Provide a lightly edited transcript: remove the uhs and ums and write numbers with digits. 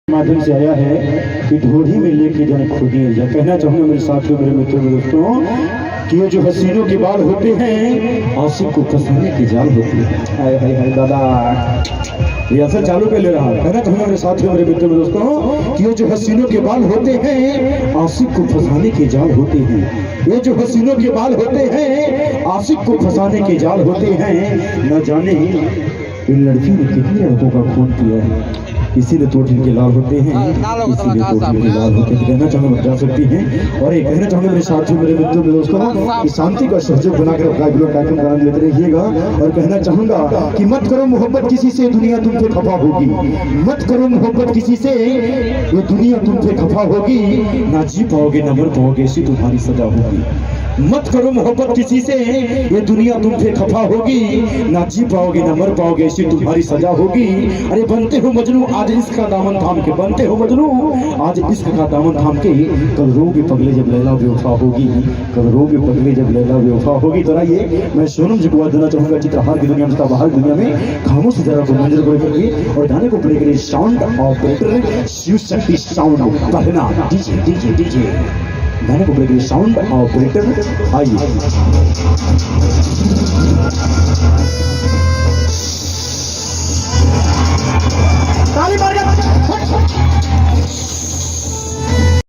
माध्यम से आया है कि ढोढ़ी में लेके जन खुदी जा। कहना चाहूंगा मेरे साथियों, मेरे मित्रों, मेरे दोस्तों कि ये जो हसीनों के बाल होते हैं आशिक को फंसाने की जाल होती है। हाय हाय हाय दादा, ये असर चालू कर ले रहा है। कहना चाहूंगा मेरे साथियों, मेरे मित्रों, मेरे दोस्तों कि ये जो हसीनों के बाल होते हैं आशिक को फंसाने के जाल होते हैं। ये जो हसीनों के बाल होते हैं आशिक को फंसाने के जाल होते हैं। न जाने इन लड़कियों ने कितने लड़कों का खून पिया है, इसीलिए तो इनके लाल होते हैं, इसीलिए तो इनके लाल होते हैं। कहना चाहूंगा बता सकती हैं। और ये कहना चाहूंगा मेरे साथियों, मेरे मित्रों, मेरे दोस्तों कि शांति का सहयोग बनाकर अपना कार्यक्रम कराने देते रहिएगा। और कहना चाहूंगा कि मत करो मोहब्बत किसी से, दुनिया तुम पे खफा होगी। मत करो मोहब्बत किसी से, ये दुनिया तुम पे खफा होगी। ना जी पाओगे ना मर पाओगे, ऐसी तुम्हारी सजा होगी। मत करो मोहब्बत किसी से, ये दुनिया तुम पे खफा होगी। ना जी पाओगे ना मर पाओगे, ऐसी तुम्हारी सजा होगी। अरे बनते हो मजनू आज इश्क का दामन थाम के, बनते हो मजनू आज इश्क का दामन थाम के। कल रोगे पगले जब लैला बेवफा होगी, कल रोगे पगले जब लैला बेवफा होगी। तो ये मैं सोनम जी को बात देना चाहूंगा चित्रहार की दुनिया में, बाहर दुनिया में खामोश जरा को मंजर को लेकर और गाने को प्ले करिए। Sound operator Shiv Shakti sound पढ़ना, डीजे डीजे डीजे गाने को प्ले करिए। साउंड ऑपरेटर आइए।